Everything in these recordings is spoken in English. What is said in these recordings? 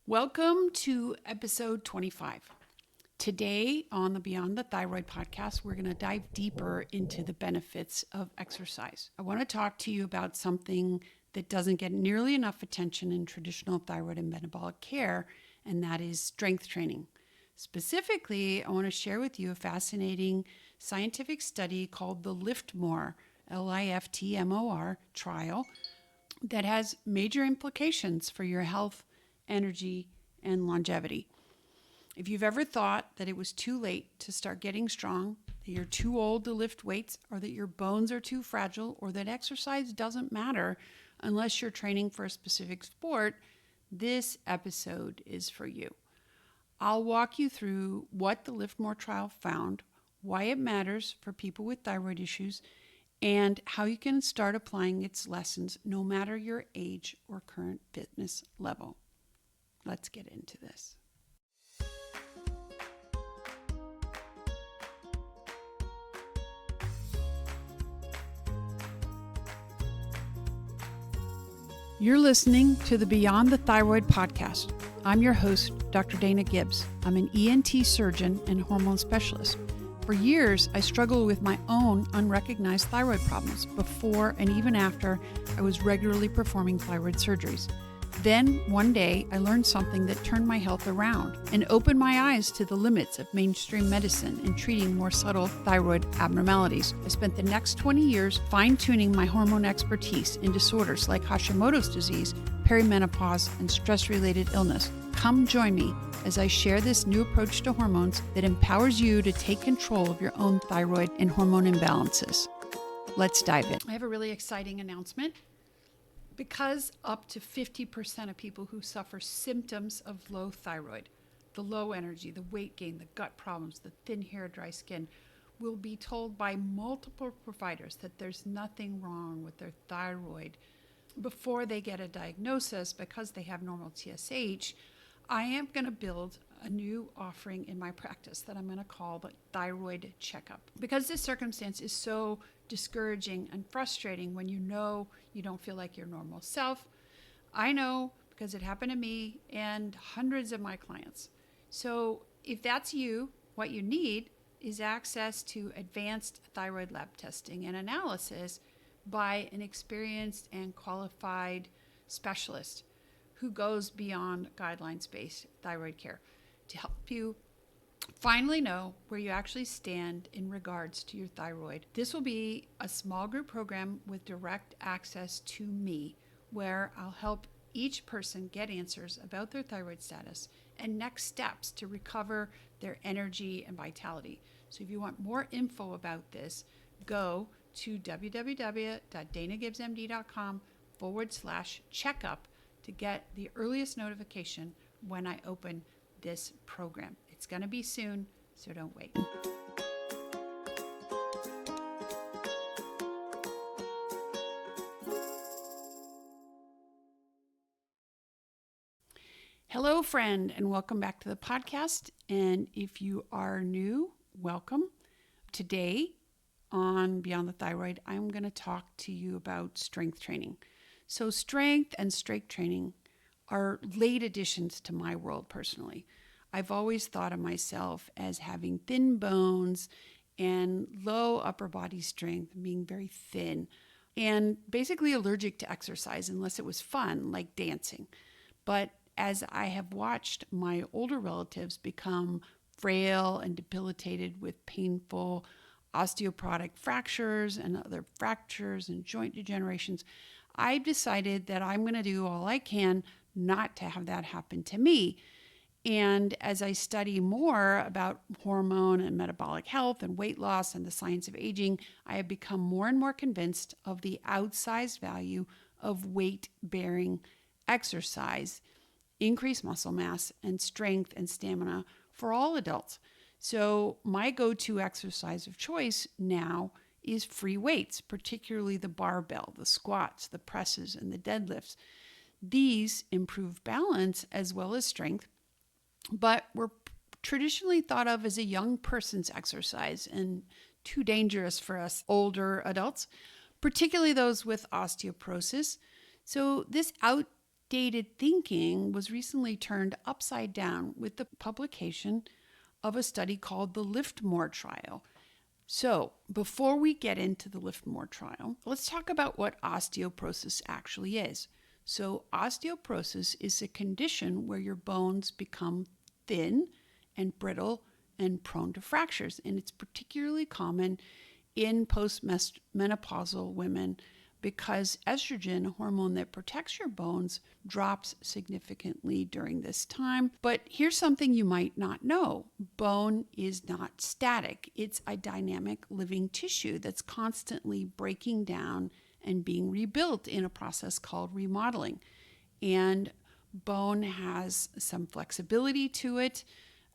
Welcome to episode 25. Today on the Beyond the Thyroid podcast, we're going to dive deeper into the benefits of exercise. I want to talk to you about something that doesn't get nearly enough attention in traditional thyroid and metabolic care, and that is strength training. Specifically, I want to share with you a fascinating scientific study called the LIFTMOR, LIFTMOR trial that has major implications for your health, energy, and longevity. If you've ever thought that it was too late to start getting strong, that you're too old to lift weights, or that your bones are too fragile, or that exercise doesn't matter unless you're training for a specific sport, this episode is for you. I'll walk you through what the LIFTMOR trial found, why it matters for people with thyroid issues, and how you can start applying its lessons no matter your age or current fitness level. Let's get into this. You're listening to the Beyond the Thyroid podcast. I'm your host, Dr. Dana Gibbs. I'm an ENT surgeon and hormone specialist. For years, I struggled with my own unrecognized thyroid problems before and even after I was regularly performing thyroid surgeries. Then, one day, I learned something that turned my health around and opened my eyes to the limits of mainstream medicine in treating more subtle thyroid abnormalities. I spent the next 20 years fine-tuning my hormone expertise in disorders like Hashimoto's disease, perimenopause, and stress-related illness. Come join me as I share this new approach to hormones that empowers you to take control of your own thyroid and hormone imbalances. Let's dive in. I have a really exciting announcement. Because up to 50% of people who suffer symptoms of low thyroid, the low energy, the weight gain, the gut problems, the thin hair, dry skin, will be told by multiple providers that there's nothing wrong with their thyroid before they get a diagnosis because they have normal TSH, I am going to build a new offering in my practice that I'm going to call the thyroid checkup. Because this circumstance is so discouraging and frustrating when you know you don't feel like your normal self. I know because it happened to me and hundreds of my clients. So if that's you, what you need is access to advanced thyroid lab testing and analysis by an experienced and qualified specialist who goes beyond guidelines-based thyroid care to help you finally know where you actually stand in regards to your thyroid. This will be a small group program with direct access to me, where I'll help each person get answers about their thyroid status and next steps to recover their energy and vitality. So if you want more info about this, go to www.danagibbsmd.com/checkup to get the earliest notification when I open this program. It's going to be soon, so don't wait. Hello, friend, and welcome back to the podcast. And if you are new, welcome. Today on Beyond the Thyroid, I'm going to talk to you about strength training. So strength and strength training are late additions to my world personally. I've always thought of myself as having thin bones and low upper body strength, being very thin, and basically allergic to exercise unless it was fun, like dancing. But as I have watched my older relatives become frail and debilitated with painful osteoporotic fractures and other fractures and joint degenerations, I've decided that I'm going to do all I can not to have that happen to me. And as I study more about hormone and metabolic health and weight loss and the science of aging, I have become more and more convinced of the outsized value of weight-bearing exercise, increased muscle mass, and strength and stamina for all adults. So my go-to exercise of choice now is free weights, particularly the barbell, the squats, the presses, and the deadlifts. These improve balance as well as strength, but were traditionally thought of as a young person's exercise and too dangerous for us older adults, particularly those with osteoporosis. So this outdated outdated thinking was recently turned upside down with the publication of a study called the LIFTMOR trial. So, before we get into the LIFTMOR trial, let's talk about what osteoporosis actually is. So, osteoporosis is a condition where your bones become thin and brittle and prone to fractures, and it's particularly common in postmenopausal women because estrogen, a hormone that protects your bones, drops significantly during this time. But here's something you might not know. Bone is not static. It's a dynamic living tissue that's constantly breaking down and being rebuilt in a process called remodeling. And bone has some flexibility to it.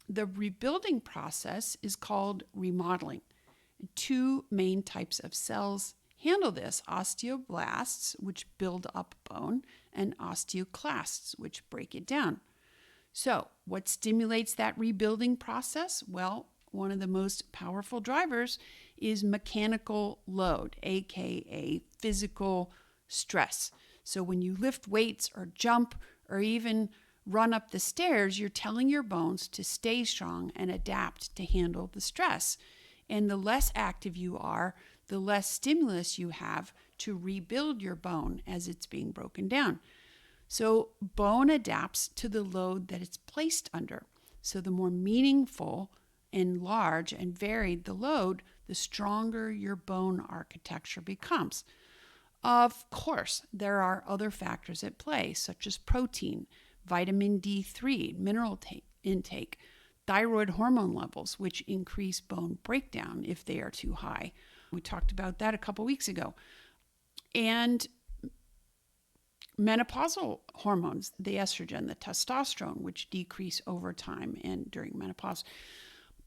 The rebuilding process is called remodeling. Two main types of cells handle this: osteoblasts, which build up bone, and osteoclasts, which break it down. So, what stimulates that rebuilding process? Well, one of the most powerful drivers is mechanical load, aka physical stress. So, when you lift weights or jump or even run up the stairs, you're telling your bones to stay strong and adapt to handle the stress. And the less active you are, the less stimulus you have to rebuild your bone as it's being broken down. So bone adapts to the load that it's placed under. So the more meaningful and large and varied the load, the stronger your bone architecture becomes. Of course, there are other factors at play, such as protein, vitamin D3, mineral intake, thyroid hormone levels, which increase bone breakdown if they are too high. We talked about that a couple weeks ago. And menopausal hormones, the estrogen, the testosterone, which decrease over time and during menopause.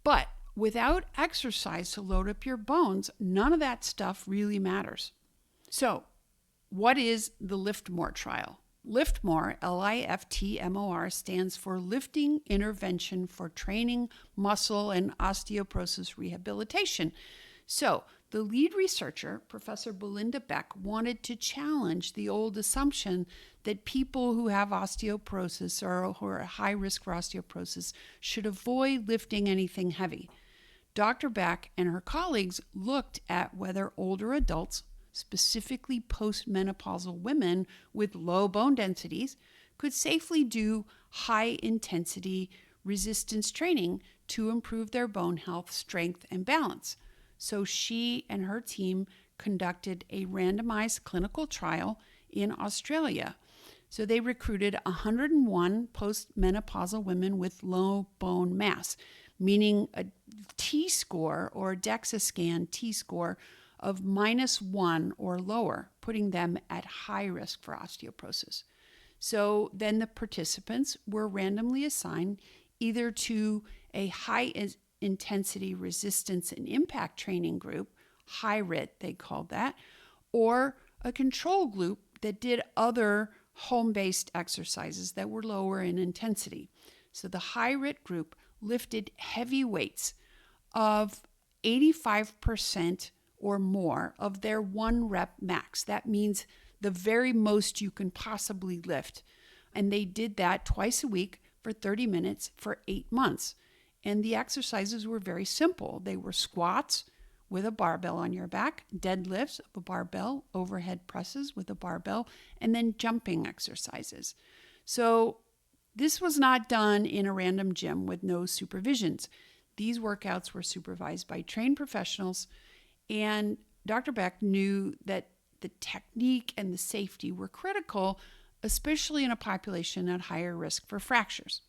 But without exercise to load up your bones, none of that stuff really matters. So, what is the LIFTMOR trial? LIFTMOR, LIFTMOR, stands for Lifting Intervention for Training, Muscle, and Osteoporosis Rehabilitation. So, the lead researcher, Professor Belinda Beck, wanted to challenge the old assumption that people who have osteoporosis or who are at high risk for osteoporosis should avoid lifting anything heavy. Dr. Beck and her colleagues looked at whether older adults, specifically postmenopausal women with low bone densities, could safely do high-intensity resistance training to improve their bone health, strength, and balance. So she and her team conducted a randomized clinical trial in Australia. So they recruited 101 postmenopausal women with low bone mass, meaning a T-score or a DEXA scan T-score of -1 or lower, putting them at high risk for osteoporosis. So then the participants were randomly assigned either to a high-intensity resistance and impact training group, high RIT they called that, or a control group that did other home-based exercises that were lower in intensity. So the high RIT group lifted heavy weights of 85% or more of their 1 rep max. That means the very most you can possibly lift. And they did that twice a week for 30 minutes for 8 months. And the exercises were very simple. They were squats with a barbell on your back, deadlifts of a barbell, overhead presses with a barbell, and then jumping exercises. So this was not done in a random gym with no supervisions. These workouts were supervised by trained professionals, and Dr. Beck knew that the technique and the safety were critical, especially in a population at higher risk for fractures.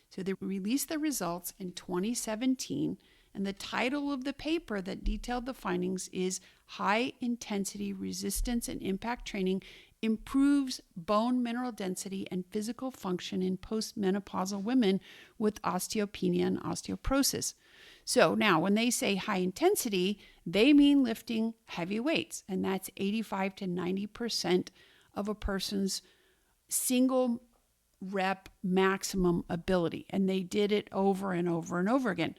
So they released the results in 2017, and the title of the paper that detailed the findings is High Intensity Resistance and Impact Training Improves Bone Mineral Density and Physical Function in Postmenopausal Women with Osteopenia and Osteoporosis. So now when they say high intensity, they mean lifting heavy weights, and that's 85 to 90% of a person's single rep maximum ability. And they did it over and over and over again.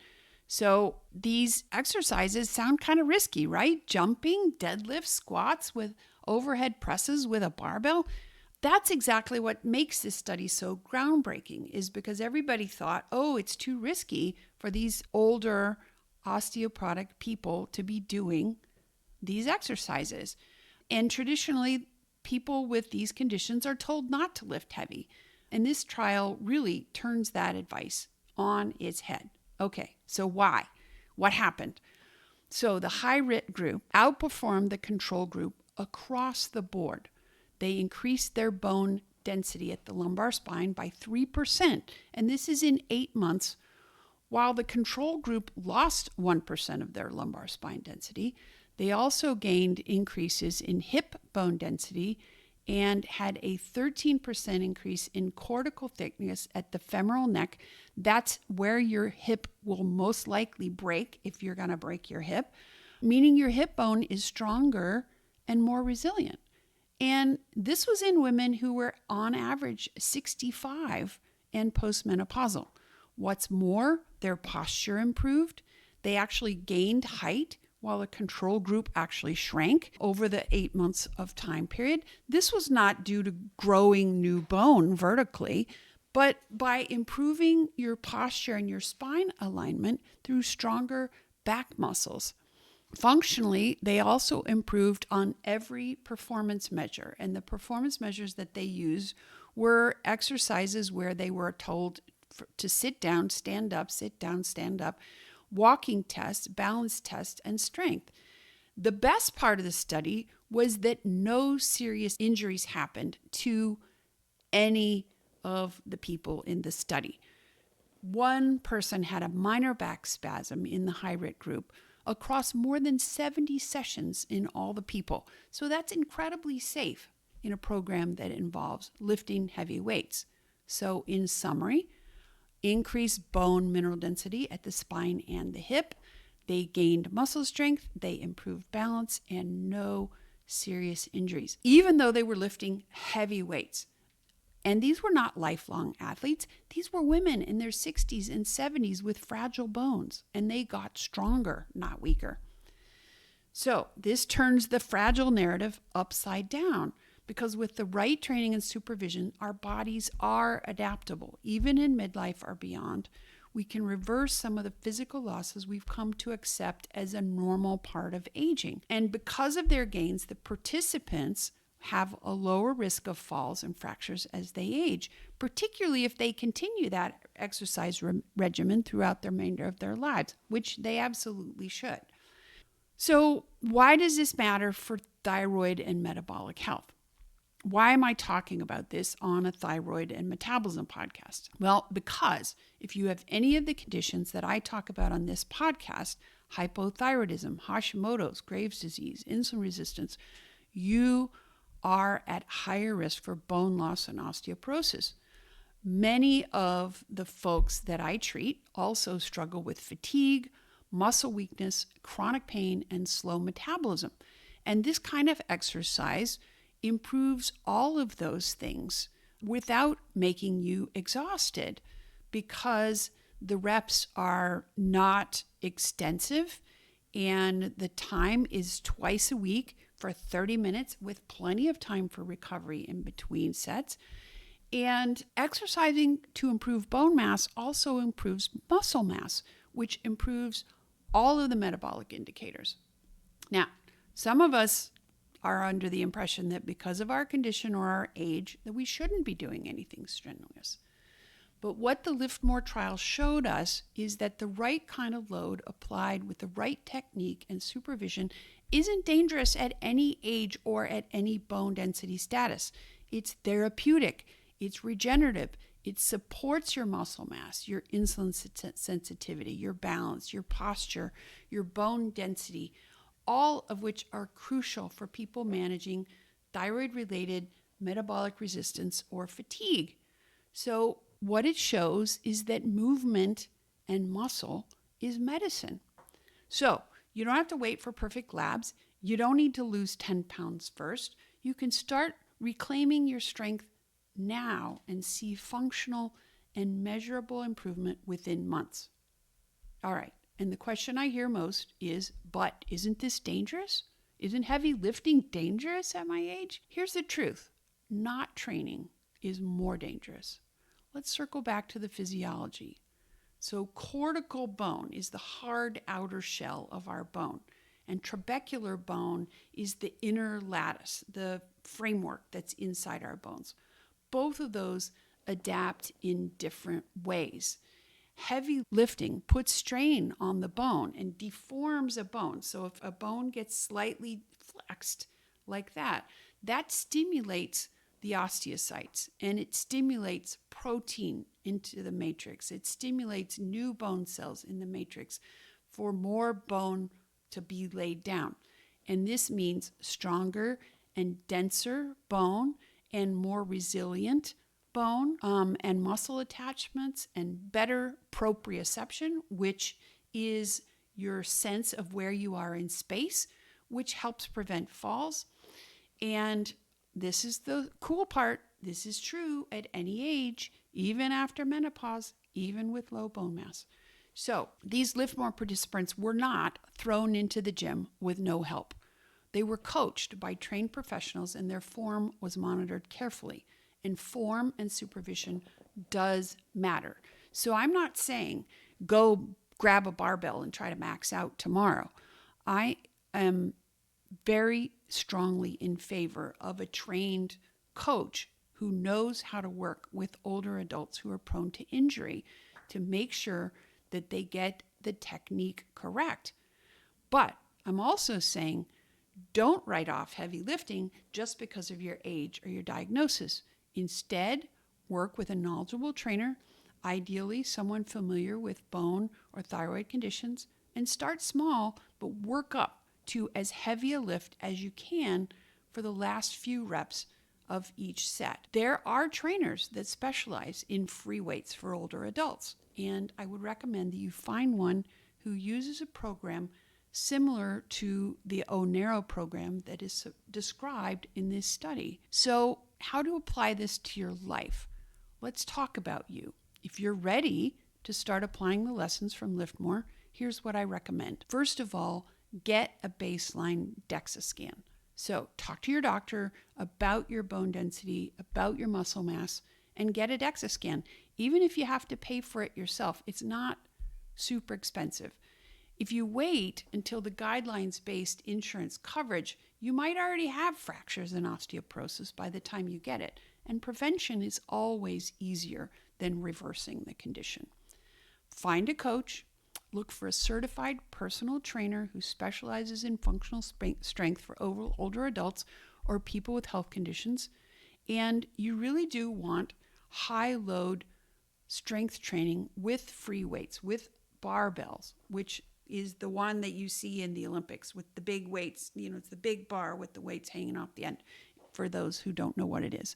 So these exercises sound kind of risky, right? Jumping, deadlifts, squats with overhead presses with a barbell. That's exactly what makes this study so groundbreaking, is because everybody thought, oh, it's too risky for these older osteoporotic people to be doing these exercises. And traditionally, people with these conditions are told not to lift heavy. And this trial really turns that advice on its head. Okay, so why? What happened? So the high-risk group outperformed the control group across the board. They increased their bone density at the lumbar spine by 3%, and this is in 8 months, while the control group lost 1% of their lumbar spine density. They also gained increases in hip bone density and had a 13% increase in cortical thickness at the femoral neck. That's where your hip will most likely break if you're going to break your hip, meaning your hip bone is stronger and more resilient. And this was in women who were on average 65 and postmenopausal. What's more, their posture improved. They actually gained height while the control group actually shrank over the 8 months of time period. This was not due to growing new bone vertically, but by improving your posture and your spine alignment through stronger back muscles. Functionally, they also improved on every performance measure, and the performance measures that they used were exercises where they were told to sit down, stand up, sit down, stand up, walking tests, balance tests, and strength. The best part of the study was that no serious injuries happened to any of the people in the study. One person had a minor back spasm in the high-risk group across more than 70 sessions in all the people. So that's incredibly safe in a program that involves lifting heavy weights. So in summary, increased bone mineral density at the spine and the hip. They gained muscle strength, they improved balance, and no serious injuries, even though they were lifting heavy weights. And these were not lifelong athletes. These were women in their 60s and 70s with fragile bones, and they got stronger, not weaker. So this turns the fragile narrative upside down, because with the right training and supervision, our bodies are adaptable. Even in midlife or beyond, we can reverse some of the physical losses we've come to accept as a normal part of aging. And because of their gains, the participants have a lower risk of falls and fractures as they age, particularly if they continue that exercise regimen throughout the remainder of their lives, which they absolutely should. So why does this matter for thyroid and metabolic health? Why am I talking about this on a thyroid and metabolism podcast? Well, because if you have any of the conditions that I talk about on this podcast, hypothyroidism, Hashimoto's, Graves' disease, insulin resistance, you are at higher risk for bone loss and osteoporosis. Many of the folks that I treat also struggle with fatigue, muscle weakness, chronic pain, and slow metabolism. And this kind of exercise improves all of those things without making you exhausted, because the reps are not extensive and the time is twice a week for 30 minutes with plenty of time for recovery in between sets. And exercising to improve bone mass also improves muscle mass, which improves all of the metabolic indicators. Now, some of us are under the impression that because of our condition or our age, that we shouldn't be doing anything strenuous. But what the LIFTMOR trial showed us is that the right kind of load applied with the right technique and supervision isn't dangerous at any age or at any bone density status. It's therapeutic, it's regenerative, it supports your muscle mass, your insulin sensitivity, your balance, your posture, your bone density, all of which are crucial for people managing thyroid-related metabolic resistance or fatigue. So what it shows is that movement and muscle is medicine. So you don't have to wait for perfect labs. You don't need to lose 10 pounds first. You can start reclaiming your strength now and see functional and measurable improvement within months. All right. And the question I hear most is, but isn't this dangerous? Isn't heavy lifting dangerous at my age? Here's the truth. not training is more dangerous. Let's circle back to the physiology. So cortical bone is the hard outer shell of our bone, and trabecular bone is the inner lattice, the framework that's inside our bones. Both of those adapt in different ways. Heavy lifting puts strain on the bone and deforms a bone. So if a bone gets slightly flexed like that, that stimulates the osteocytes, and it stimulates protein into the matrix. It stimulates new bone cells in the matrix for more bone to be laid down. And this means stronger and denser bone and more resilient bone and muscle attachments and better proprioception, which is your sense of where you are in space, which helps prevent falls. And this is the cool part. This is true at any age, even after menopause, even with low bone mass. So these LIFTMOR participants were not thrown into the gym with no help. They were coached by trained professionals, and their form was monitored carefully. And form and supervision does matter. So I'm not saying go grab a barbell and try to max out tomorrow. I am very strongly in favor of a trained coach who knows how to work with older adults who are prone to injury to make sure that they get the technique correct. But I'm also saying don't write off heavy lifting just because of your age or your diagnosis. Instead, work with a knowledgeable trainer, ideally someone familiar with bone or thyroid conditions, and start small, but work up to as heavy a lift as you can for the last few reps of each set. There are trainers that specialize in free weights for older adults, and I would recommend that you find one who uses a program similar to the O-Narrow program that is described in this study. So, how to apply this to your life? Let's talk about you. If you're ready to start applying the lessons from LIFTMOR, here's what I recommend. First of all, get a baseline DEXA scan. So talk to your doctor about your bone density, about your muscle mass, and get a DEXA scan. Even if you have to pay for it yourself, it's not super expensive. If you wait until the guidelines-based insurance coverage, you might already have fractures and osteoporosis by the time you get it, and prevention is always easier than reversing the condition. Find a coach. Look for a certified personal trainer who specializes in functional strength for older adults or people with health conditions. And you really do want high-load strength training with free weights, with barbells, which is the one that you see in the Olympics with the big weights. It's the big bar with the weights hanging off the end, for those who don't know what it is.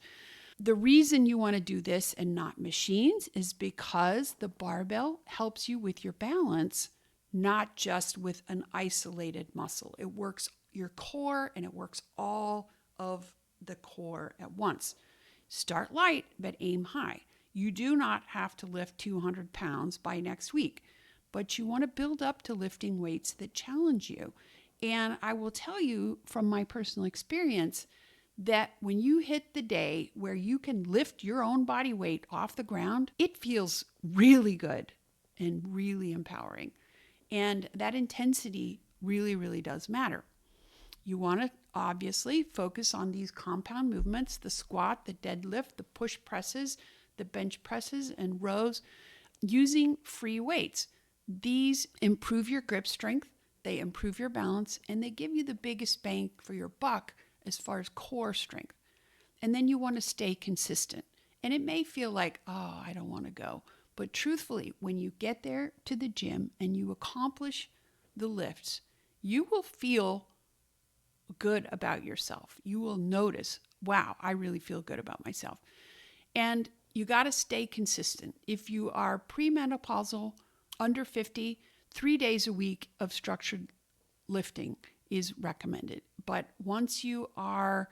The reason you want to do this and not machines is because the barbell helps you with your balance, not just with an isolated muscle. It works your core and it works all of the core at once. Start light, but aim high. You do not have to lift 200 pounds by next week, but you want to build up to lifting weights that challenge you. And I will tell you from my personal experience that when you hit the day where you can lift your own body weight off the ground, it feels really good and really empowering. And that intensity really, really does matter. You want to obviously focus on these compound movements, the squat, the deadlift, the push presses, the bench presses, and rows using free weights. These improve your grip strength, they improve your balance, and they give you the biggest bang for your buck as far as core strength. And then you want to stay consistent. And it may feel like, oh, I don't want to go. But truthfully, when you get there to the gym and you accomplish the lifts, you will feel good about yourself. You will notice, wow, I really feel good about myself. And you got to stay consistent. If you are premenopausal, under 50, 3 days a week of structured lifting is recommended. But once you are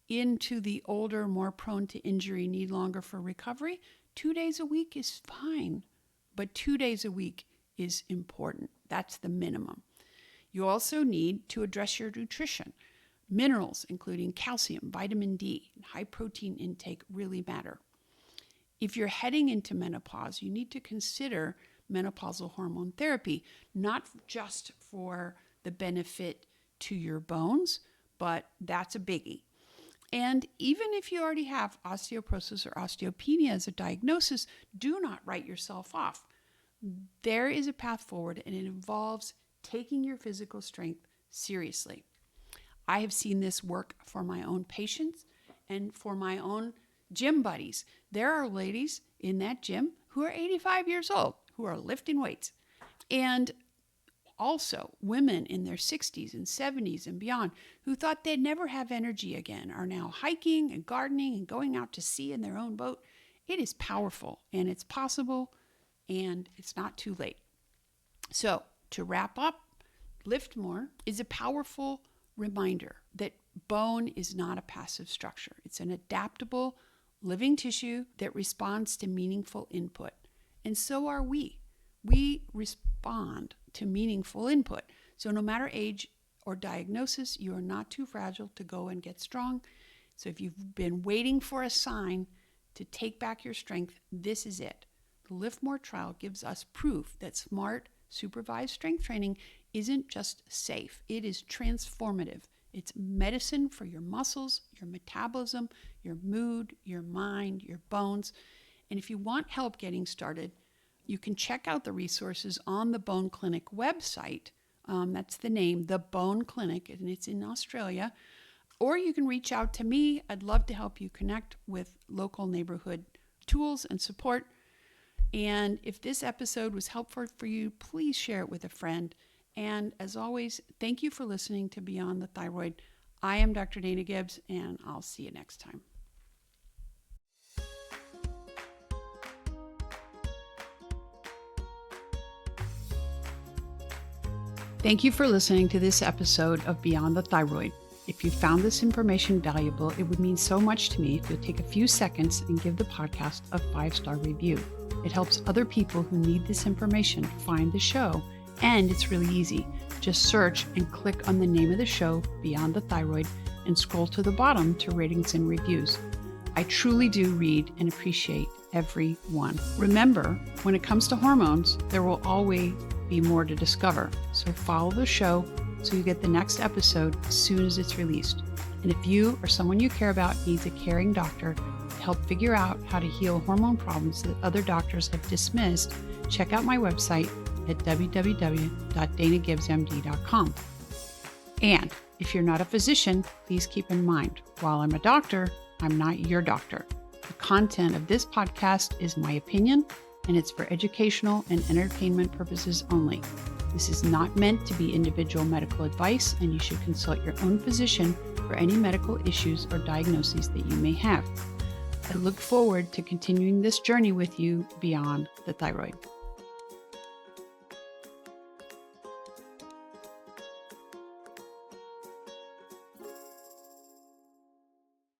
into the older, more prone to injury, need longer for recovery, 2 days a week is fine. But 2 days a week is important. That's the minimum. You also need to address your nutrition. Minerals, including calcium, vitamin D, and high protein intake really matter. If you're heading into menopause, you need to consider menopausal hormone therapy, not just for the benefit to your bones, but that's a biggie. And even if you already have osteoporosis or osteopenia as a diagnosis, do not write yourself off. There is a path forward, and it involves taking your physical strength seriously. I have seen this work for my own patients and for my own gym buddies. There are ladies in that gym who are 85 years old who are lifting weights. And also women in their 60s and 70s and beyond who thought they'd never have energy again are now hiking and gardening and going out to sea in their own boat. It is powerful, and it's possible, and it's not too late. So to wrap up, LIFTMOR is a powerful reminder that bone is not a passive structure. It's an adaptable, living tissue that responds to meaningful input. And so are we. We respond to meaningful input. So no matter age or diagnosis, you are not too fragile to go and get strong. So if you've been waiting for a sign to take back your strength, this is it. The LIFTMOR trial gives us proof that smart, supervised strength training isn't just safe, it is transformative. It's medicine for your muscles, your metabolism, your mood, your mind, your bones. And if you want help getting started, you can check out the resources on the Bone Clinic website. That's the name, the Bone Clinic, and it's in Australia. Or you can reach out to me. I'd love to help you connect with local neighborhood tools and support. And if this episode was helpful for you, please share it with a friend. And as always, thank you for listening to Beyond the Thyroid. I am Dr. Dana Gibbs, and I'll see you next time. Thank you for listening to this episode of Beyond the Thyroid. If you found this information valuable, it would mean so much to me if you'll take a few seconds and give the podcast a 5-star review. It helps other people who need this information find the show, and it's really easy. Just search and click on the name of the show, Beyond the Thyroid, and scroll to the bottom to ratings and reviews. I truly do read and appreciate every one. Remember, when it comes to hormones, there will always be more to discover. So follow the show so you get the next episode as soon as it's released. And if you or someone you care about needs a caring doctor to help figure out how to heal hormone problems that other doctors have dismissed, check out my website at www.danagibbsmd.com. And if you're not a physician, please keep in mind, while I'm a doctor, I'm not your doctor. The content of this podcast is my opinion, and it's for educational and entertainment purposes only. This is not meant to be individual medical advice, and you should consult your own physician for any medical issues or diagnoses that you may have. I look forward to continuing this journey with you beyond the thyroid.